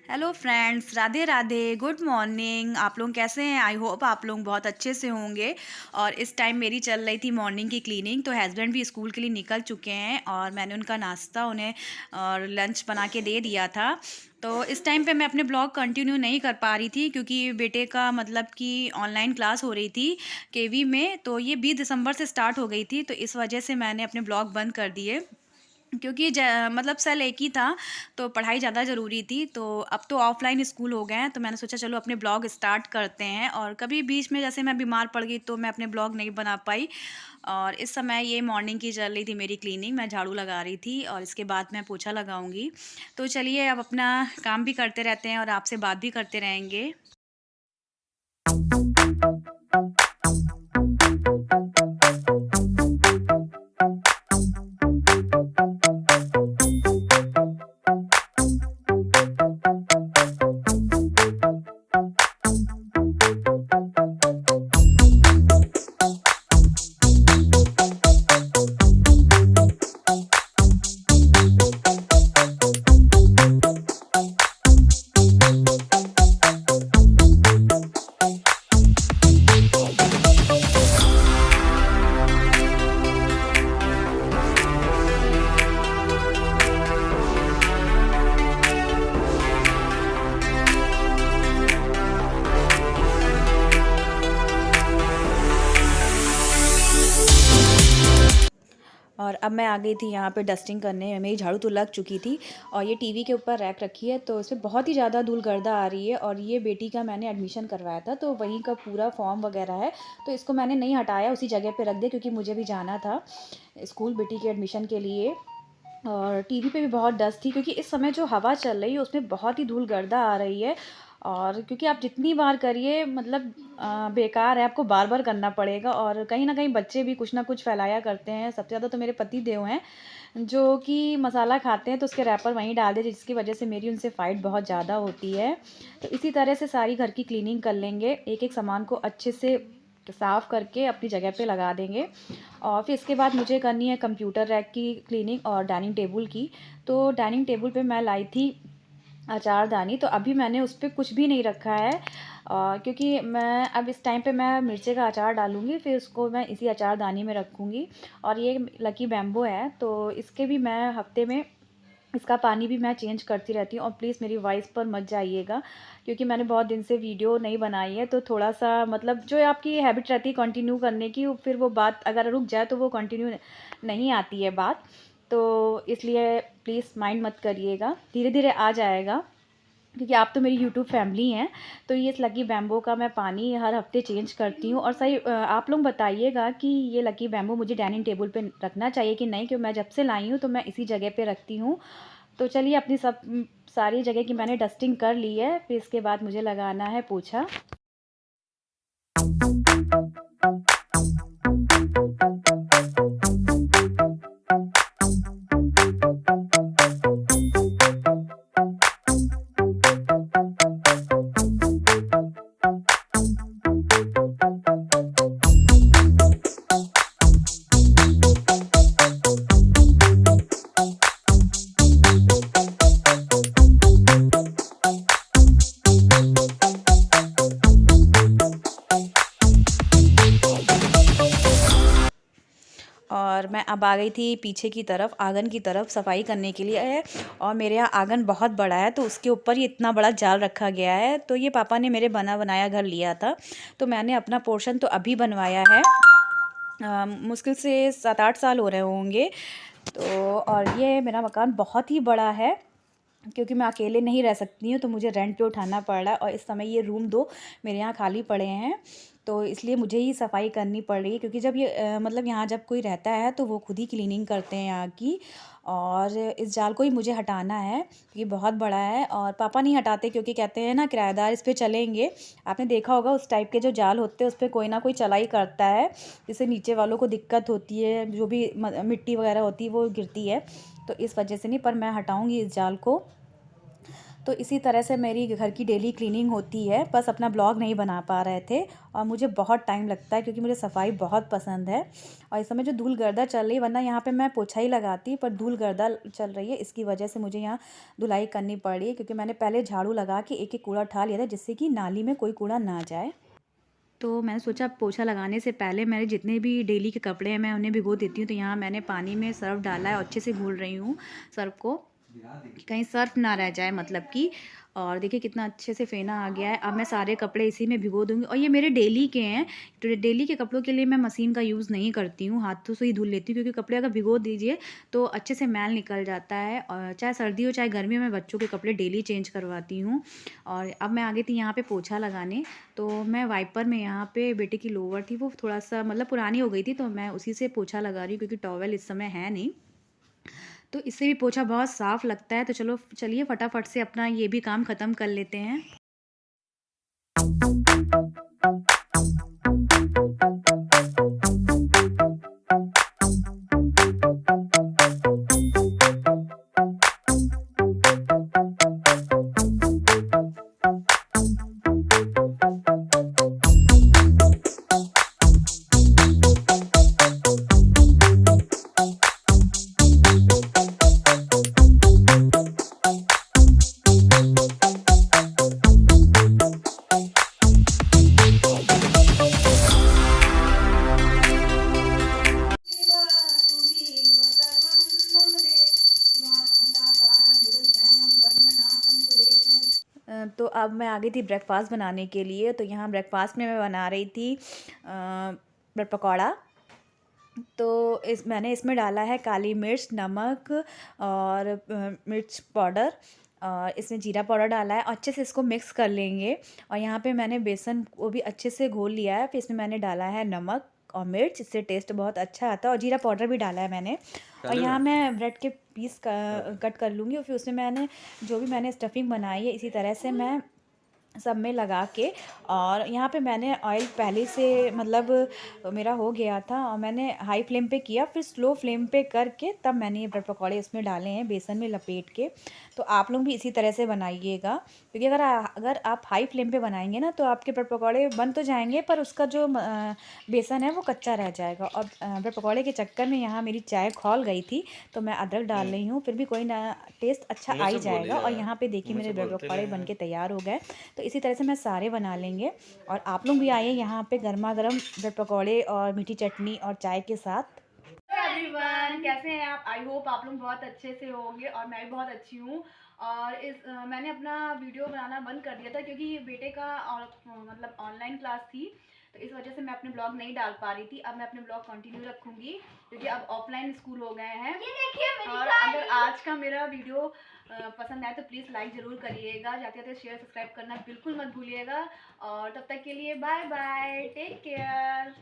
Hello friends, Radhe Radhe, good morning. आप लोग कैसे हैं? आई होप आप लोग बहुत अच्छे से होंगे। और इस टाइम मेरी चल रही थी मॉर्निंग की क्लीनिंग। तो हस्बैंड भी स्कूल के लिए निकल चुके हैं और मैंने उनका नाश्ता उन्हें और लंच बना के दे दिया था। तो इस टाइम पे मैं अपने ब्लॉग कंटिन्यू नहीं कर पा रही थी क्योंकि बेटे का मतलब कि ऑनलाइन क्लास हो रही थी केवी में। तो ये 20 दिसंबर से स्टार्ट हो गई थी, तो इस वजह से मैंने अपने ब्लॉग बंद कर दिए क्योंकि मतलब सेल एक ही था, तो पढ़ाई ज़्यादा ज़रूरी थी। तो अब तो ऑफ़लाइन स्कूल हो गए हैं, तो मैंने सोचा चलो अपने ब्लॉग स्टार्ट करते हैं। और कभी बीच में जैसे मैं बीमार पड़ गई तो मैं अपने ब्लॉग नहीं बना पाई। और इस समय ये मॉर्निंग की चल रही थी मेरी क्लीनिंग, मैं झाड़ू लगा रही थी और इसके बाद मैं पोछा लगाऊंगी। तो चलिए अब अपना काम भी करते रहते हैं और आपसे बात भी करते रहेंगे। और अब मैं आ गई थी यहाँ पे डस्टिंग करने। मेरी झाड़ू तो लग चुकी थी और ये टीवी के ऊपर रैक रखी है, तो इसमें बहुत ही ज़्यादा धूल गर्दा आ रही है। और ये बेटी का मैंने एडमिशन करवाया था, तो वहीं का पूरा फॉर्म वगैरह है, तो इसको मैंने नहीं हटाया, उसी जगह पे रख दिया क्योंकि मुझे भी जाना था स्कूल बेटी के एडमिशन के लिए। और टीवी पे भी बहुत डस्ट थी क्योंकि इस समय जो हवा चल रही है उसमें बहुत ही धूल गर्दा आ रही है। और क्योंकि आप जितनी बार करिए मतलब बेकार है, आपको बार बार करना पड़ेगा। और कहीं ना कहीं बच्चे भी कुछ ना कुछ फैलाया करते हैं। सबसे ज़्यादा तो मेरे पति देव हैं जो कि मसाला खाते हैं, तो उसके रैपर वहीं डाल दे, जिसकी वजह से मेरी उनसे फ़ाइट बहुत ज़्यादा होती है। तो इसी तरह से सारी घर की क्लीनिंग कर लेंगे, एक एक सामान को अच्छे से साफ़ करके अपनी जगह पे लगा देंगे। और फिर इसके बाद मुझे करनी है कंप्यूटर रैक की क्लीनिंग और डाइनिंग टेबल की। तो डाइनिंग टेबल पे मैं लाई थी अचारदानी, तो अभी मैंने उस पर कुछ भी नहीं रखा है क्योंकि मैं अब इस टाइम पे मैं मिर्चे का अचार डालूँगी, फिर उसको मैं इसी अचारदानी में रखूँगी। और ये लकी बैम्बो है, तो इसके भी मैं हफ्ते में इसका पानी भी मैं चेंज करती रहती हूँ। और प्लीज़ मेरी वॉइस पर मत जाइएगा क्योंकि मैंने बहुत दिन से वीडियो नहीं बनाई है, तो थोड़ा सा मतलब जो आपकी हैबिट रहती है कंटिन्यू करने की, फिर वो बात अगर रुक जाए तो वो कंटिन्यू नहीं आती है बात। तो इसलिए प्लीज़ माइंड मत करिएगा, धीरे धीरे आ जाएगा क्योंकि आप तो मेरी यूट्यूब फैमिली हैं। तो ये इस लकी बैम्बो का मैं पानी हर हफ्ते चेंज करती हूँ। और सही आप लोग बताइएगा कि ये लकी बैम्बो मुझे डाइनिंग टेबल पे रखना चाहिए कि नहीं, क्योंकि मैं जब से लाई हूँ तो मैं इसी जगह पे रखती हूँ। तो चलिए अपनी सब सारी जगह की मैंने डस्टिंग कर ली है, फिर इसके बाद मुझे लगाना है पोछा। और मैं अब आ गई थी पीछे की तरफ, आंगन की तरफ सफाई करने के लिए है। और मेरे यहाँ आंगन बहुत बड़ा है, तो उसके ऊपर ही इतना बड़ा जाल रखा गया है। तो ये पापा ने मेरे बना बनाया घर लिया था, तो मैंने अपना पोर्शन तो अभी बनवाया है। मुश्किल से 7-8 साल हो रहे होंगे। तो और ये मेरा मकान बहुत ही बड़ा है क्योंकि मैं अकेले नहीं रह सकती हूँ, तो मुझे रेंट पे उठाना पड़ रहा है। और इस समय ये रूम 2 मेरे यहाँ खाली पड़े हैं, तो इसलिए मुझे ही सफाई करनी पड़ रही है क्योंकि जब ये मतलब यहाँ जब कोई रहता है तो वो खुद ही क्लीनिंग करते हैं यहाँ की। और इस जाल को ही मुझे हटाना है, ये बहुत बड़ा है। और पापा नहीं हटाते क्योंकि कहते हैं ना किराएदार इस पे चलेंगे। आपने देखा होगा उस टाइप के जो जाल होते हैं उस पर कोई ना कोई चलाई करता है, जिससे नीचे वालों को दिक्कत होती है, जो भी मिट्टी वगैरह होती है वो गिरती है। तो इस वजह से नहीं, पर मैं हटाऊँगी इस जाल को। तो इसी तरह से मेरी घर की डेली क्लीनिंग होती है, बस अपना ब्लॉग नहीं बना पा रहे थे और मुझे बहुत टाइम लगता है क्योंकि मुझे सफाई बहुत पसंद है। और इस समय जो धूल गर्दा चल रही है, वरना यहाँ पे मैं पोछा ही लगाती, पर धूल गर्दा चल रही है, इसकी वजह से मुझे यहाँ धुलाई करनी पड़ी क्योंकि मैंने पहले झाड़ू लगा के एक-एक कूड़ा उठा लिया था जिससे कि नाली में कोई कूड़ा ना जाए। तो मैंने सोचा पोछा लगाने से पहले मेरे जितने भी डेली के कपड़े हैं मैं उन्हें भिगो देती हूँ। तो यहाँ मैंने पानी में सर्फ़ डाला है और अच्छे से घोल रही हूँ सर्फ़ को, कि कहीं सर्फ़ ना रह जाए मतलब कि। और देखिए कितना अच्छे से फ़ेना आ गया है। अब मैं सारे कपड़े इसी में भिगो दूँगी और ये मेरे डेली के हैं। तो डेली के कपड़ों के लिए मैं मशीन का यूज़ नहीं करती हूँ, हाथों से ही धुल लेती हूँ क्योंकि कपड़े अगर भिगो दीजिए तो अच्छे से मैल निकल जाता है। और चाहे सर्दी हो चाहे गर्मी हो, मैं बच्चों के कपड़े डेली चेंज करवाती हूँ। और अब मैं आ गई थी यहाँ पे पोछा लगाने। तो मैं वाइपर में यहाँ पे बेटे की लोवर थी, वो थोड़ा-सा मतलब पुरानी हो गई थी, तो मैं उसी से पोछा लगा रही हूँ क्योंकि टॉवल इस समय है नहीं। तो इससे भी पोछा बहुत साफ़ लगता है। तो चलिए फटाफट से अपना ये भी काम ख़त्म कर लेते हैं। तो अब मैं आ गई थी ब्रेकफ़ास्ट बनाने के लिए। तो यहाँ ब्रेकफ़ास्ट में मैं बना रही थी ब्रेड पकौड़ा। तो मैंने इसमें डाला है काली मिर्च, नमक और मिर्च पाउडर, और इसमें जीरा पाउडर डाला है और अच्छे से इसको मिक्स कर लेंगे। और यहाँ पे मैंने बेसन को भी अच्छे से घोल लिया है। फिर इसमें मैंने डाला है नमक और मिर्च, इससे टेस्ट बहुत अच्छा आता है, और जीरा पाउडर भी डाला है मैंने। और यहाँ मैं ब्रेड के पीस कट कर लूँगी और फिर उसमें मैंने जो भी मैंने स्टफिंग बनाई है इसी तरह से मैं सब में लगा के। और यहाँ पे मैंने ऑयल पहले से मतलब मेरा हो गया था और मैंने हाई फ्लेम पे किया, फिर स्लो फ्लेम पे करके तब मैंने ये ब्रेड पकौड़े इसमें डाले हैं बेसन में लपेट के। तो आप लोग भी इसी तरह से बनाइएगा क्योंकि अगर आप हाई फ्लेम पे बनाएंगे ना तो आपके ब्रेड पकौड़े बन तो जाएंगे पर उसका जो बेसन है वो कच्चा रह जाएगा। और ब्रेड पकौड़े के चक्कर में यहाँ मेरी चाय खौल गई थी, तो मैं अदरक डाल रही हूँ, फिर भी कोई ना टेस्ट अच्छा आ ही जाएगा। और यहाँ पे देखिए मेरे ब्रेड पकौड़े बन के तैयार हो गए। तो इसी तरह से मैं सारे बना लेंगे। और आप लोग भी आइए यहाँ पे गर्मा गर्म ब्रेड पकौड़े और मीठी चटनी और चाय के साथ। एवरीवन, कैसे हैं आप? आई होप आप लोग बहुत अच्छे से होंगे और मैं भी बहुत अच्छी हूँ। और मैंने अपना वीडियो बनाना बंद कर दिया था क्योंकि बेटे का मतलब ऑनलाइन क्लास थी, तो इस वजह से मैं अपने ब्लॉग नहीं डाल पा रही थी। अब मैं अपने ब्लॉग कंटिन्यू रखूँगी क्योंकि अब ऑफलाइन स्कूल हो गए हैं। और अगर आज का मेरा वीडियो पसंद आए तो प्लीज़ लाइक ज़रूर करिएगा, जाते जाते शेयर सब्सक्राइब करना बिल्कुल मत भूलिएगा। और तब तक के लिए बाय बाय, टेक केयर।